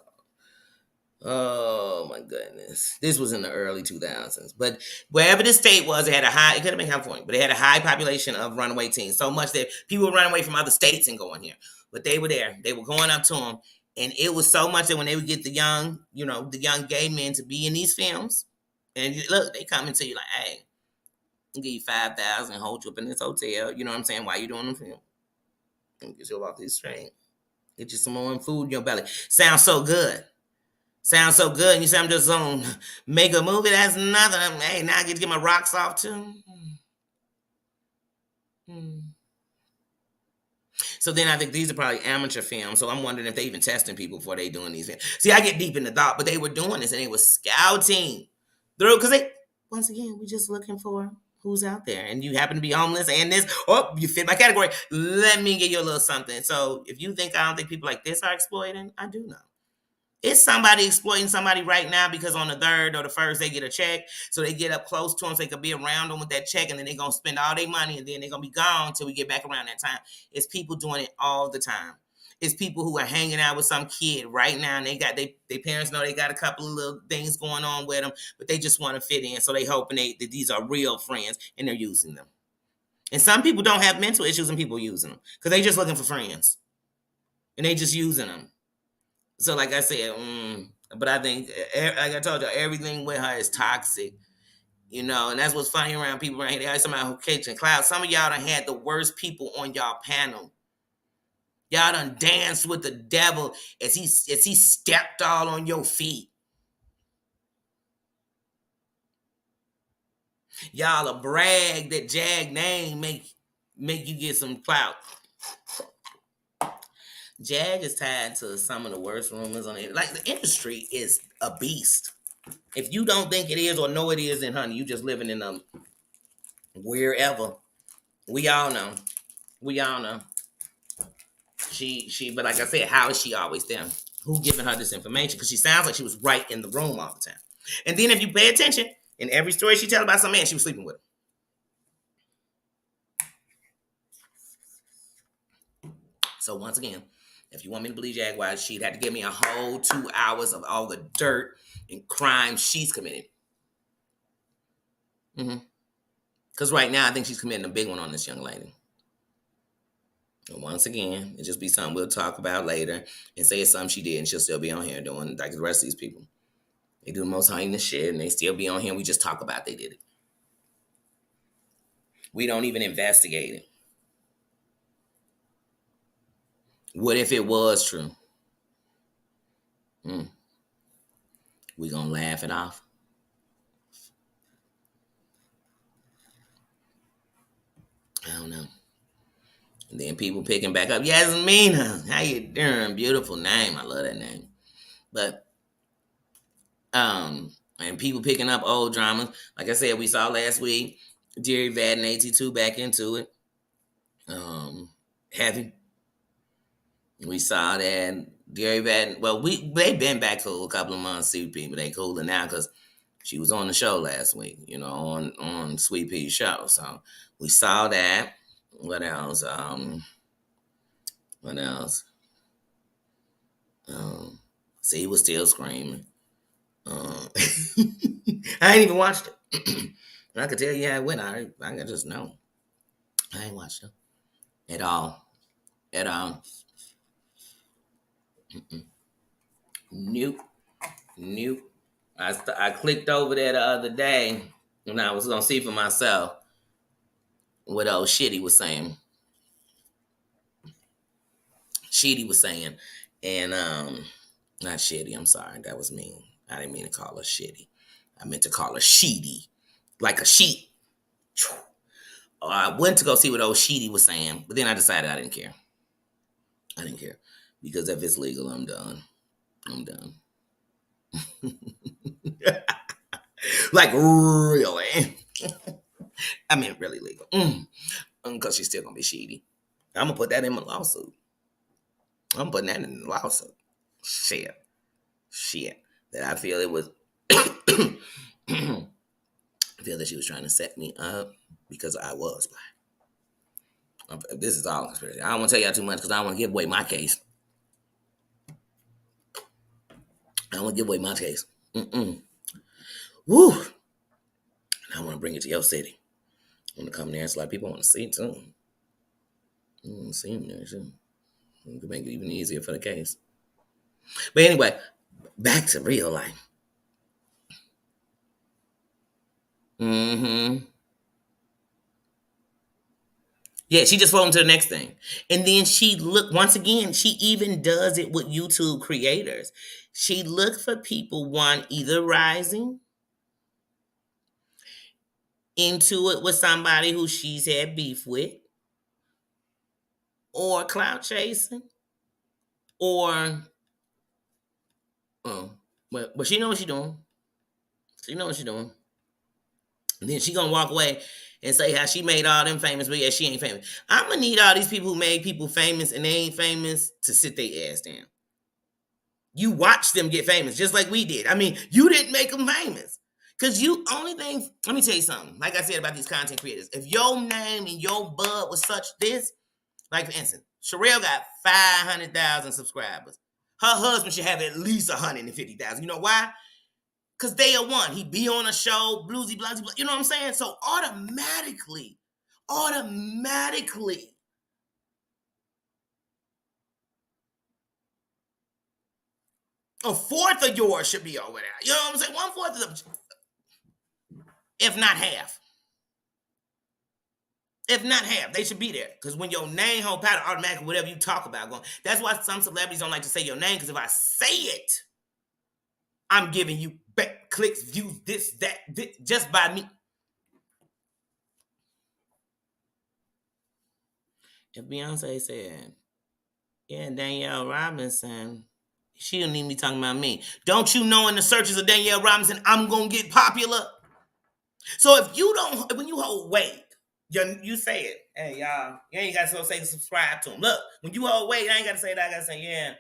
Oh, my goodness. This was in the early 2000s. But wherever the state was, it could have been California, but they had a high population of runaway teens. So much that people would run away from other states and go in here. But they were there. They were going up to them. And it was so much that when they would get the young gay men to be in these films, and look, they come into you like, hey, I'll give you $5,000 and hold you up in this hotel. You know what I'm saying? Why you doing the film? And get you off this train. Get you some more food in your belly. Sounds so good. And you say, I'm just going to make a movie? That's nothing. Hey, now I get to get my rocks off too. So then I think these are probably amateur films. So I'm wondering if they even testing people before they doing these films. See, I get deep in the thought, but they were doing this and they were scouting through, because once again, we're just looking for who's out there, and you happen to be homeless and this, you fit my category. Let me give you a little something. So if you think I don't think people like this are exploiting, I do know. It's somebody exploiting somebody right now because on the 3rd or the 1st, they get a check. So they get up close to them so they can be around them with that check, and then they're going to spend all their money, and then they're going to be gone until we get back around that time. It's people doing it all the time. It's people who are hanging out with some kid right now, and they parents know they got a couple of little things going on with them, but they just want to fit in, so they hoping that these are real friends, and they're using them. And some people don't have mental issues, and people using them because they just looking for friends, and they just using them. So, like I said, but I think, like I told you, everything with her is toxic. And that's what's funny around people around here. They always somebody who kitchen cloud. Some of y'all done had the worst people on y'all panel. Y'all done danced with the devil as he stepped all on your feet. Y'all a brag that Jag name make you get some clout. Jag is tied to some of the worst rumors on it. Like, the industry is a beast. If you don't think it is or know it is, then honey, you just living in wherever. We all know. But like I said, how is she always there? Who giving her this information? Because she sounds like she was right in the room all the time. And then if you pay attention, in every story she tell about some man, she was sleeping with him. So once again, if you want me to believe Jaguar, she'd have to give me a whole 2 hours of all the dirt and crime she's committed. Because right now, I think she's committing a big one on this young lady. And once again, it just be something we'll talk about later and say it's something she did, and she'll still be on here doing like the rest of these people. They do the most heinous shit, and they still be on here, and we just talk about they did it. We don't even investigate it. What if it was true? We gonna laugh it off? I don't know. And then people picking back up, Yasmina, how you doing? Beautiful name. I love that name. But and people picking up old dramas. Like I said, we saw last week, Jerry Vad and AT2 back into it. Heavy. We saw that Jerry Vad. Well, they've been back for a couple of months. Sweet Pea, but they cooler now because she was on the show last week. On Sweet Pea's show. So we saw that. What else? See, he was still screaming. I ain't even watched it. I could tell you how it went. I can just know. I ain't watched it at all. Nope. I clicked over there the other day when I was gonna see for myself what old Shitty was saying. And not Shitty. I'm sorry, that was mean. I didn't mean to call her Shitty. I meant to call her Sheedy, like a sheet. I went to go see what old Sheedy was saying, but then I decided I didn't care. Because if it's legal, I'm done. Like, really? I mean, really legal. Because she's still gonna be Sheedy. I'm gonna put that in my lawsuit. I'm putting that in the lawsuit. Shit. That I feel it was. I feel that she was trying to set me up because I was black. This is all conspiracy. I don't want to tell y'all too much because I don't want to give away my case. Woo. And I want to bring it to your city. I want to come there and like people want to see it too. I want to see them there too. It could make it even easier for the case. But anyway, back to real life. Yeah, she just went to the next thing. And then once again, she even does it with YouTube creators. She looked for people, one, either rising into it with somebody who she's had beef with, or clout chasing, or, but she knows what she's doing. And then she gonna walk away and say how she made all them famous, but yeah, she ain't famous. I'm gonna need all these people who made people famous and they ain't famous to sit their ass down. You watch them get famous just like we did. I mean, you didn't make them famous. Because let me tell you something. Like I said about these content creators, if your name and your bud was such this, like for instance, Sherelle got 500,000 subscribers. Her husband should have at least 150,000. You know why? Because they are one. He be on a show, bluesy, bluesy, you know what I'm saying? So automatically, a fourth of yours should be over there. You know what I'm saying? 1/4 of them, if not half. If not half, they should be there. Because when your name hold pattern, automatically whatever you talk about going. That's why some celebrities don't like to say your name, because if I say it, I'm giving you clicks, views, this, just by me. If Beyonce said, yeah, Danielle Robinson, she don't need me talking about me. Don't you know in the searches of Danielle Robinson, I'm going to get popular? So if you don't, when you hold weight, you say it. Hey, y'all, you ain't got to say subscribe to him. Look, when you hold weight, I ain't got to say that. I got to say, yeah.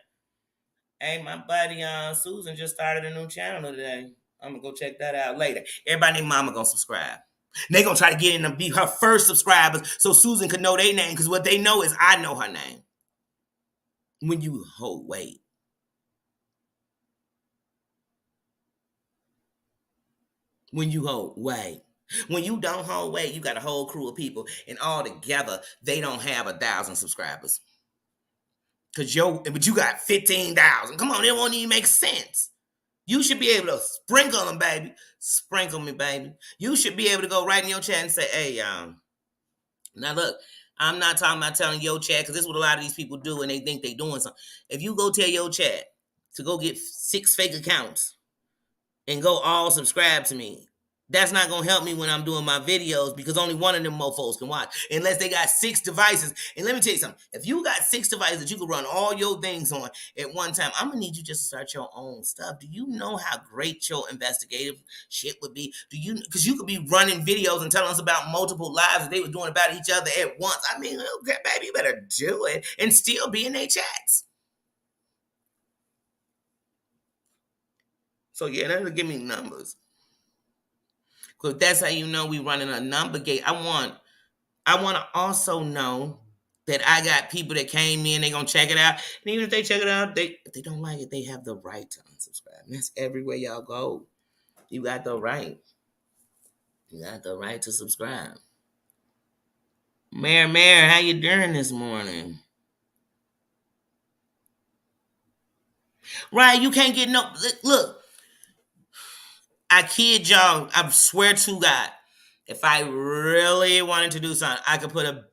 Hey, my buddy Susan just started a new channel today. I'm going to go check that out later. Everybody named Mama going to subscribe. And they going to try to get in and be her first subscribers so Susan could know their name, because what they know is I know her name. When you hold weight. When you hold weight. When you don't hold weight, you got a whole crew of people, and all together, they don't have 1,000 subscribers. But you got 15,000. Come on, it won't even make sense. You should be able to sprinkle them, baby. Sprinkle me, baby. You should be able to go right in your chat and say, hey, now look, I'm not talking about telling your chat, because this is what a lot of these people do, and they think they doing something. If you go tell your chat to go get 6 fake accounts and go all subscribe to me, that's not going to help me when I'm doing my videos, because only one of them mofos can watch, unless they got 6 devices. And let me tell you something. If you got 6 devices that you can run all your things on at one time, I'm going to need you just to start your own stuff. Do you know how great your investigative shit would be? Because you could be running videos and telling us about multiple lives that they were doing about each other at once. I mean, okay, baby, you better do it and still be in their chats. So yeah, that'll give me numbers. Because that's how you know we running a number game. I want to also know that I got people that came in, they gonna check it out. And even if they check it out, if they don't like it, they have the right to unsubscribe. And that's everywhere y'all go. You got the right. You got the right to subscribe. Mayor, how you doing this morning? Right, you can't get no. Look, I kid y'all. I swear to God, if I really wanted to do something, I could put a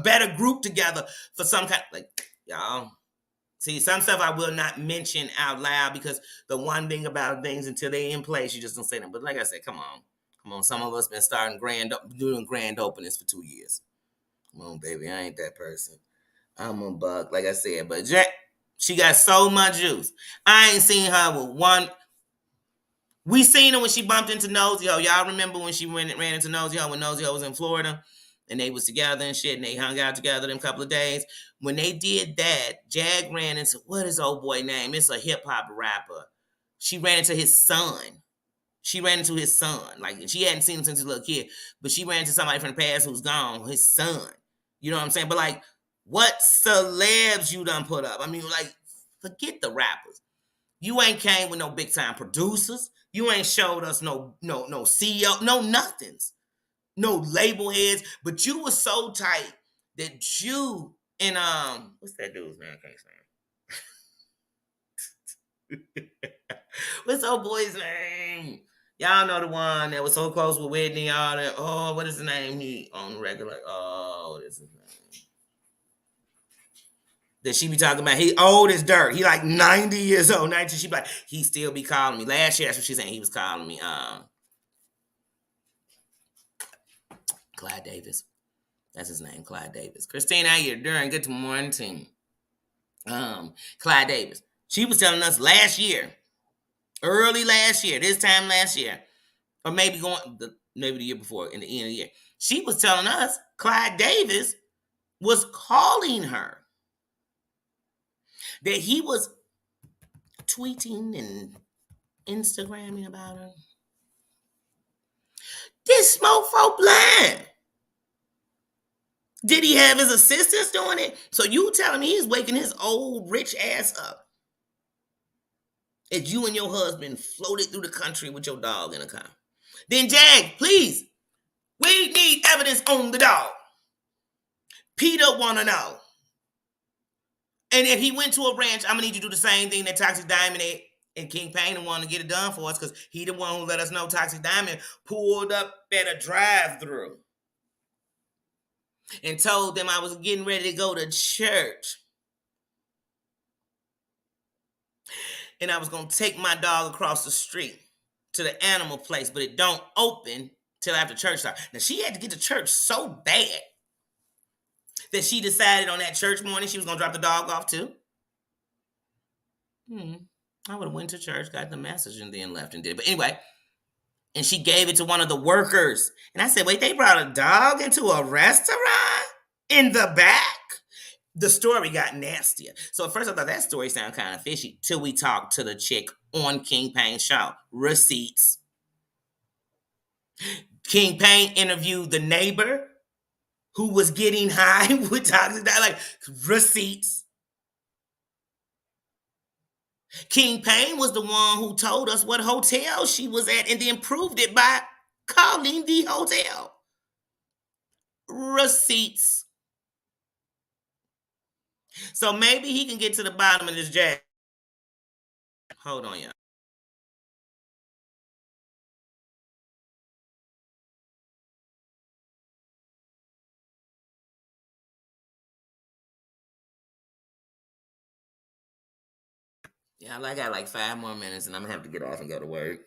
better group together for some kind. Like y'all, see, some stuff I will not mention out loud, because the one thing about things, until they in place, you just don't say them. But like I said, come on. Some of us been doing grand openings for 2 years. Come on, baby, I ain't that person. I'm a bug, like I said. But Jack, she got so much juice. I ain't seen her with one. We seen her when she bumped into Nosy Ho. Y'all remember when she ran into Nosy Ho when Nosy Ho was in Florida? And they was together and shit, and they hung out together them couple of days. When they did that, Jag ran into, what is old boy name? It's a hip-hop rapper. She ran into his son. Like, she hadn't seen him since he was a little kid. But she ran into somebody from the past who's gone, his son. You know what I'm saying? But, like, what celebs you done put up? I mean, like, forget the rappers. You ain't came with no big-time producers. You ain't showed us no CEO, no nothings. No label heads, but you were so tight that you and what's that dude's name? I can't say. What's old boy's name? Y'all know the one that was so close with Whitney. All that. Oh, what is the name? He on the regular. Oh, what is his name? That she be talking about. He old as dirt. He like 90 years old. 90. She be like, he still be calling me. Last year, that's what she's saying. He was calling me. Clyde Davis. That's his name, Clyde Davis. Christine, how you doing? Good morning, team. Clyde Davis. She was telling us early last year, this time last year, or maybe maybe the year before, in the end of the year. She was telling us Clyde Davis was calling her. That he was tweeting and Instagramming about her. This mofo blind. Did he have his assistants doing it? So you telling me he's waking his old rich ass up as you and your husband floated through the country with your dog in a car? Then Jag, please, we need evidence on the dog. Peter wanna know. And if he went to a ranch, I'm gonna need you to do the same thing that Toxic Diamond and King Pain the one to get it done for us, because he the one who let us know Toxic Diamond pulled up at a drive-through and told them I was getting ready to go to church. And I was gonna take my dog across the street to the animal place, but it don't open till after church starts. Now she had to get to church so bad that she decided on that church morning she was gonna drop the dog off too. I would have went to church, got the message, and then left and did it. But anyway, and she gave it to one of the workers. And I said, wait, they brought a dog into a restaurant in the back? The story got nastier. So at first I thought that story sounded kind of fishy till we talked to the chick on King Pain's show. Receipts. King Pain interviewed the neighbor who was getting high with Toxic Diamond. Like, receipts. King Pain was the one who told us what hotel she was at and then proved it by calling the hotel. Receipts. So maybe he can get to the bottom of this Jag. Hold on, y'all. Yeah, I got like 5 more minutes and I'm gonna have to get off and go to work.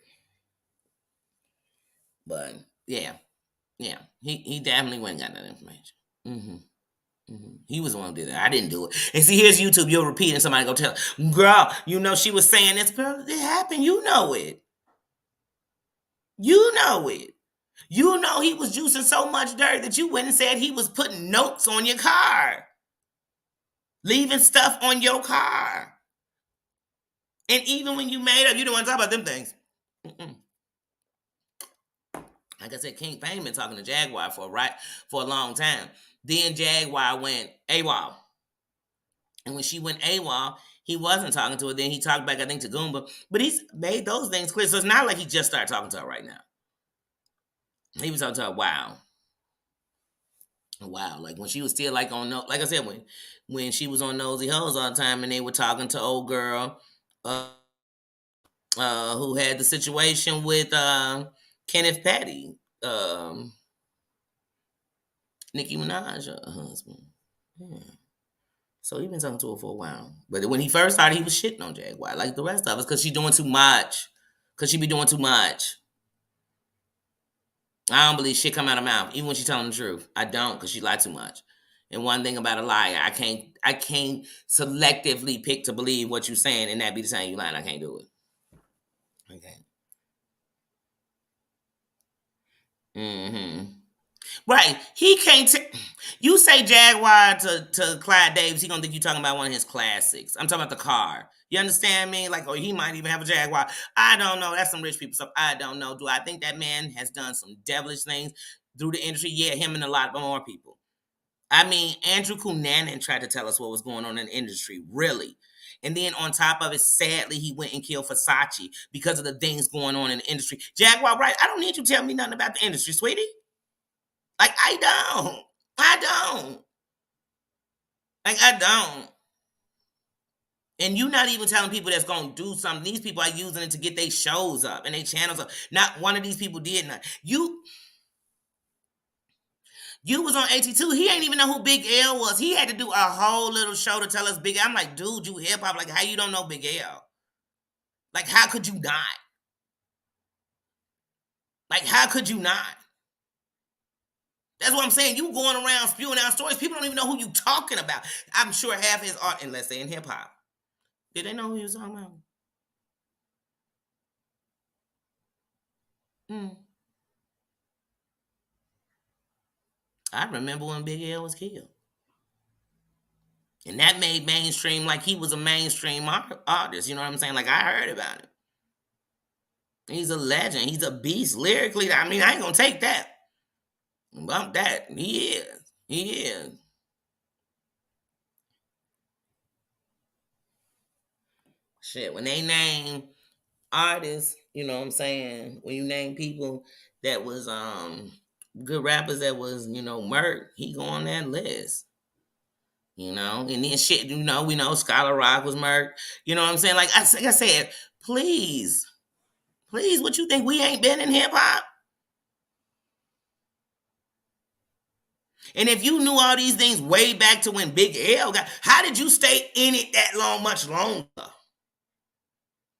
But yeah, he definitely went and got that information. He was the one who did that. I didn't do it. And see, here's YouTube. You'll repeat and somebody go tell, girl, you know she was saying this, girl. It happened. You know it. You know it. You know he was juicing so much dirt that you went and said he was putting notes on your car, leaving stuff on your car. And even when you made up, you don't want to talk about them things. Like I said, King Pain been talking to Jaguar for a long time. Then Jaguar went AWOL. And when she went AWOL, he wasn't talking to her. Then he talked back, I think, to Goomba. But he's made those things clear. So it's not like he just started talking to her right now. He was talking to her, wow. Like when she was still like on, like I said, when she was on Nosy Hoes all the time and they were talking to old girl who had the situation with Kenneth Petty, Nicki Minaj, husband. Yeah. So he been talking to her for a while. But when he first started, he was shitting on Jaguar like the rest of us because she doing too much. Because she be doing too much. I don't believe shit come out of her mouth, even when she's telling the truth. I don't, because she lied too much. And one thing about a liar, I can't selectively pick to believe what you're saying and that be the same you lying. I can't do it. Okay. Right. He can't. You say Jaguar to Clyde Davis, he gonna think you talking about one of his classics. I'm talking about the car. You understand me? Like, or he might even have a Jaguar. I don't know. That's some rich people stuff. I don't know. Do I think that man has done some devilish things through the industry? Yeah, him and a lot more people. I mean, Andrew Cunanan tried to tell us what was going on in the industry, really. And then on top of it, sadly, he went and killed Versace because of the things going on in the industry. Jaguar, right? I don't need you to tell me nothing about the industry, sweetie. Like, I don't. Like, I don't. And you not even telling people that's going to do something. These people are using it to get their shows up and their channels up. Not one of these people did not. You was on AT2. He ain't even know who Big L was. He had to do a whole little show to tell us Big L. I'm like, dude, you hip hop. Like, how you don't know Big L? Like, how could you not? Like, how could you not? That's what I'm saying. You going around spewing out stories. People don't even know who you talking about. I'm sure half his art, unless they in hip hop. Did they know who he was talking about? I remember when Big L was killed. And that made mainstream like he was a mainstream artist. You know what I'm saying? Like, I heard about him. He's a legend. He's a beast lyrically. I mean, I ain't going to take that. Bump that. He is. Yeah. Shit. When they name artists, you know what I'm saying? When you name people that was good rappers that was, Merc, he go on that list. And then shit, we know Scholar Rock was Merc. You know what I'm saying? Like I said, please, please, what you think we ain't been in hip hop? And if you knew all these things way back to when Big L got, how did you stay in it that long, much longer?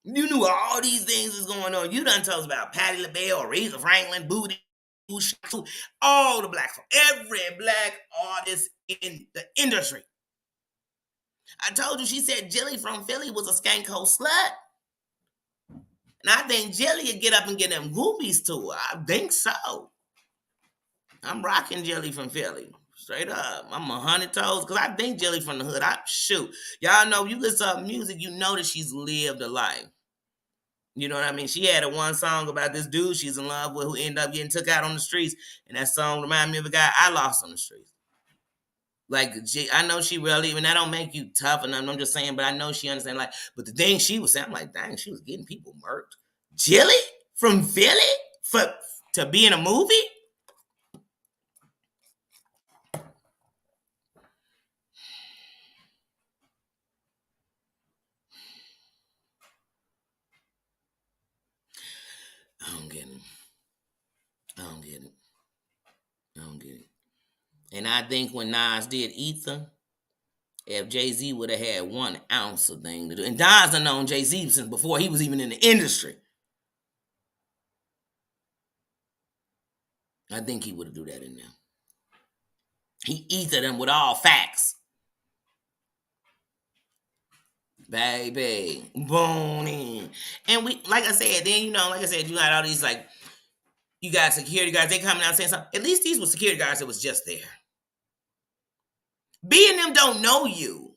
You knew all these things was going on. You done told us about Patti LaBelle, Aretha Franklin, Booty, all the black folks, every black artist in the industry. I told you, she said Jilly from Philly was a skanko slut. And I think Jelly would get up and get them groupies to her. I think so. I'm rocking Jelly from Philly. Straight up. I'm 100 toes because I think Jelly from the hood. Shoot. Y'all know you listen to music, you know that she's lived a life. You know what I mean? She had a one song about this dude she's in love with who ended up getting took out on the streets. And that song reminded me of a guy I lost on the streets. Like, I know she really, and that don't make you tough, and I'm just saying, but I know she understands, like, but the thing she was saying, I'm like, dang, she was getting people murked. Jilly from Philly to be in a movie? I don't get it. I don't get it. I don't get it. And I think when Nas did Ether, if Jay-Z would have had 1 ounce of thing to do, and Nas had known Jay-Z since before he was even in the industry, I think he would have do that in there. He ethered them with all facts. Baby, boning. And we, like I said, then, like I said, you had all these, like, you got security guards, they coming out saying something. At least these were security guards that was just there. B and them don't know you.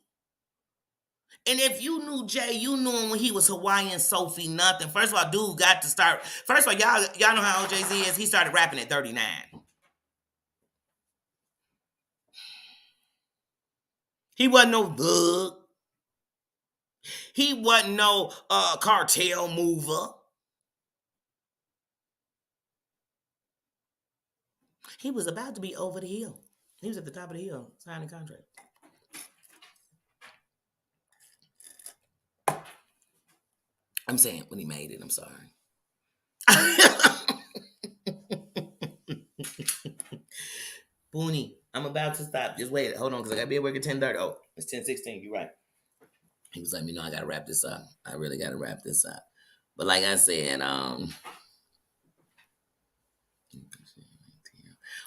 And if you knew Jay, you knew him when he was Hawaiian Sophie nothing. First of all, dude got to start. First of all, y'all know how old Jay-Z is? He started rapping at 39. He wasn't no thug. He wasn't no cartel mover. He was about to be over the hill. He was at the top of the hill signing a contract. I'm saying when he made it, I'm sorry. Booney, I'm about to stop. Just wait. Hold on, because I got to be at work at 10:30. Oh, it's 10:16. You're right. He was letting me know I got to wrap this up. I really got to wrap this up. But like I said, oh,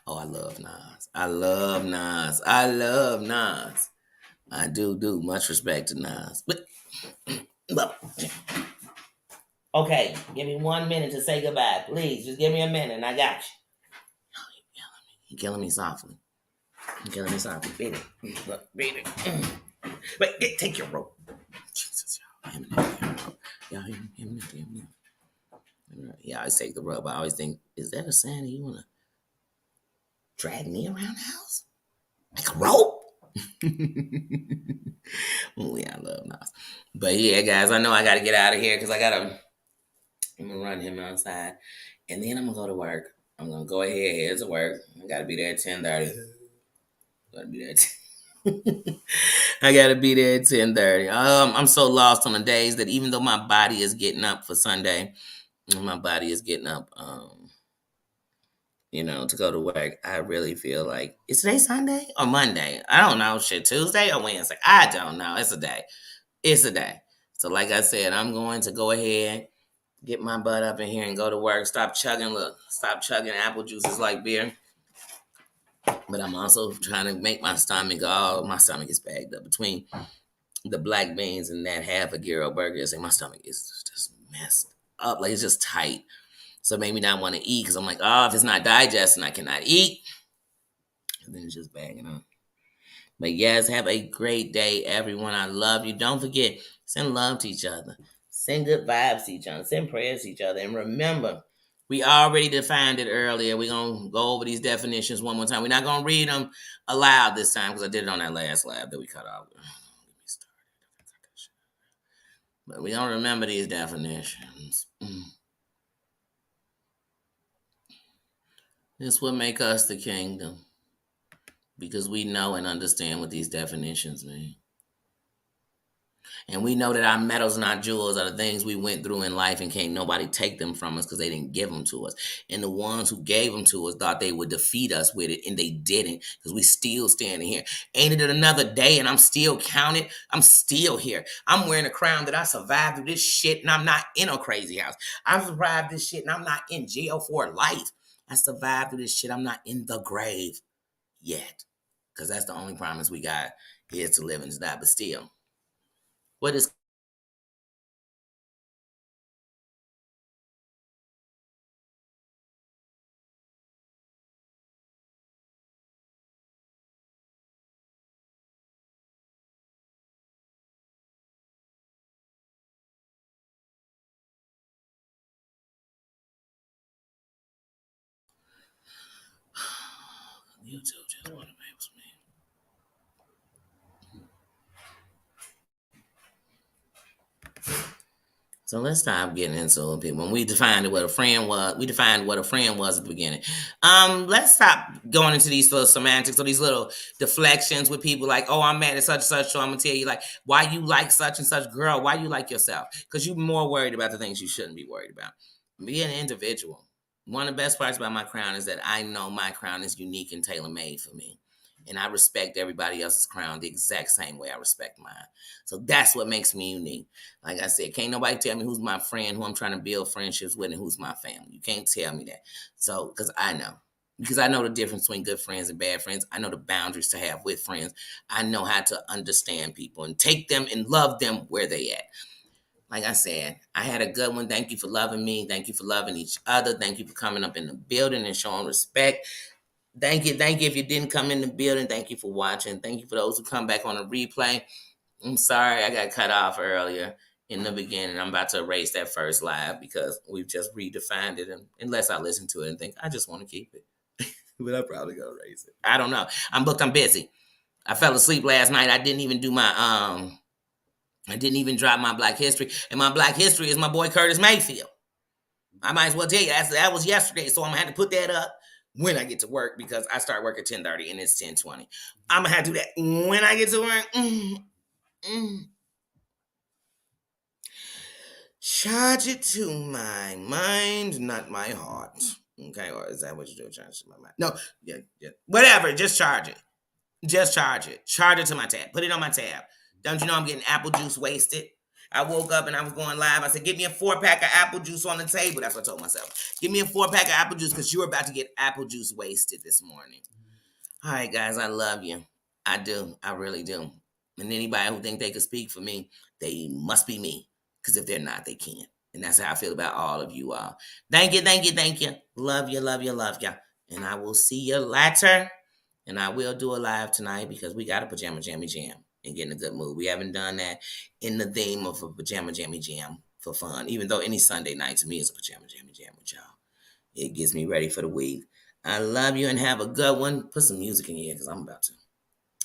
I love Nas. I love Nas. I love Nas. I do. Much respect to Nas. But, okay, give me 1 minute to say goodbye. Please, just give me a minute and I got you. You're killing me softly. You're killing me softly. Beat it. Look, beat it. Wait, take your rope. Jesus, y'all. Yeah, I always take the rope. I always think, is that a sign that you want to drag me around the house? Like a rope? Oh, yeah, I love Nas. But yeah, guys, I know I got to get out of here because I'm going to run him outside. And then I'm going to go to work. I'm going to go ahead, head to work. I got to be there at 10:30. Got to be there I got to be there at 10:30. I'm so lost on the days that even though my body is getting up for Sunday, my body is getting up, to go to work, I really feel like, is today Sunday or Monday? I don't know. Shit, Tuesday or Wednesday? I don't know. It's a day. It's a day. So like I said, I'm going to go ahead, get my butt up in here and go to work. Stop chugging apple juices like beer. But I'm also trying to make my stomach my stomach is bagged up between the black beans and that half a gyro burger. My stomach is just messed up. Like, it's just tight. So it made me not want to eat because I'm like, oh, if it's not digesting, I cannot eat. And then it's just bagging up. But yes, have a great day, everyone. I love you. Don't forget, send love to each other. Send good vibes to each other. Send prayers to each other. And remember, We already defined it earlier. We're going to go over these definitions one more time. We're not going to read them aloud this time because I did it on that last lab that we cut off. But we don't remember these definitions. This will make us the kingdom because we know and understand what these definitions mean. And we know that our metals and our jewels are the things we went through in life and can't nobody take them from us because they didn't give them to us. And the ones who gave them to us thought they would defeat us with it, and they didn't because we still standing here. Ain't it another day and I'm still counted? I'm still here. I'm wearing a crown that I survived through this shit and I'm not in a crazy house. I survived this shit and I'm not in jail for life. I survived through this shit. I'm not in the grave yet because that's the only promise we got is to live and to die. But still, what is YouTube just want to make me. So let's stop getting into it. When we defined what a friend was, we defined what a friend was at the beginning. Let's stop going into these little semantics or these little deflections with people like, oh, I'm mad at such and such, so I'm gonna tell you like why you like such and such girl, why you like yourself. Because you're more worried about the things you shouldn't be worried about. Be an individual. One of the best parts about my crown is that I know my crown is unique and tailor-made for me. And I respect everybody else's crown the exact same way I respect mine. So that's what makes me unique. Like I said, can't nobody tell me who's my friend, who I'm trying to build friendships with, and who's my family. You can't tell me that. So, because I know. Because I know the difference between good friends and bad friends. I know the boundaries to have with friends. I know how to understand people and take them and love them where they at. Like I said, I had a good one. Thank you for loving me. Thank you for loving each other. Thank you for coming up in the building and showing respect. Thank you. Thank you if you didn't come in the building. Thank you for watching. Thank you for those who come back on a replay. I'm sorry I got cut off earlier in the beginning. I'm about to erase that first live because we've just redefined it. And unless I listen to it and think, I just want to keep it. But I'm probably going to erase it. I don't know. I'm booked. I'm busy. I fell asleep last night. I didn't even do my, I didn't even drop my Black History. And my Black History is my boy Curtis Mayfield. I might as well tell you, that was yesterday. So I'm going to have to put that up when I get to work because I start work at 10:30 and it's 10:20. I'm going to have to do that when I get to work. Charge it to my mind, not my heart. Okay, or is that what you do? Charge it to my mind? No, yeah. Whatever, just charge it. Just charge it. Charge it to my tab. Put it on my tab. Don't you know I'm getting apple juice wasted? I woke up and I was going live. I said, give me a 4-pack of apple juice on the table. That's what I told myself. Give me a 4-pack of apple juice because you're about to get apple juice wasted this morning. All right, guys, I love you. I do. I really do. And anybody who think they could speak for me, they must be me. Because if they're not, they can't. And that's how I feel about all of you all. Thank you, thank you, thank you. Love you, love you, love you. And I will see you later. And I will do a live tonight because we got a pajama jammy jam and get in a good mood. We haven't done that in the theme of a pajama jammy jam for fun. Even though any Sunday night to me is a pajama jammy jam with y'all. It gets me ready for the week. I love you and have a good one. Put some music in here because I'm about to.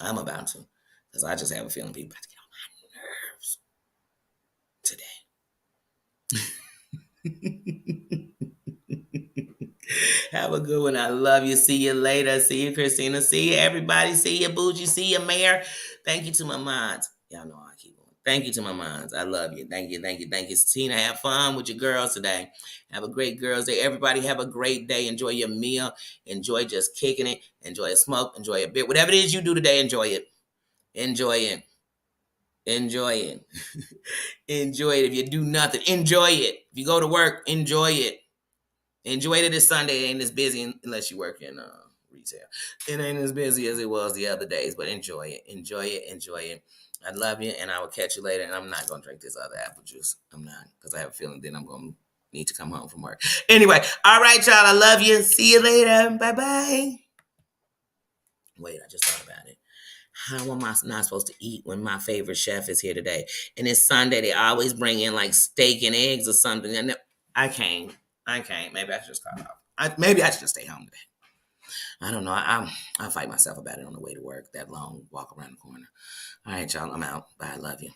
I'm about to. Because I just have a feeling people about to get on my nerves today. Have a good one. I love you. See you later. See you, Christina. See you, everybody. See you, Bougie. See you, Mayor. Thank you to my mods. Y'all know I keep going. Thank you to my mods. I love you. Thank you. Thank you. Thank you. Tina, have fun with your girls today. Have a great girls' day. Everybody have a great day. Enjoy your meal. Enjoy just kicking it. Enjoy a smoke. Enjoy a bit. Whatever it is you do today, enjoy it. Enjoy it. Enjoy it. Enjoy it. If you do nothing, enjoy it. If you go to work, enjoy it. Enjoy it this Sunday. It ain't as busy unless you work in retail. It ain't as busy as it was the other days, but enjoy it. Enjoy it. Enjoy it. I love you, and I will catch you later. And I'm not going to drink this other apple juice. I'm not, because I have a feeling then I'm going to need to come home from work. Anyway, all right, y'all. I love you. See you later. Bye-bye. Wait, I just thought about it. How am I not supposed to eat when my favorite chef is here today? And it's Sunday. They always bring in like steak and eggs or something. And I can't. I can't. Maybe I should just cut off. Maybe I should just stay home today. I don't know. I'll fight myself about it on the way to work. That long walk around the corner. All right, y'all. I'm out. Bye. I love you.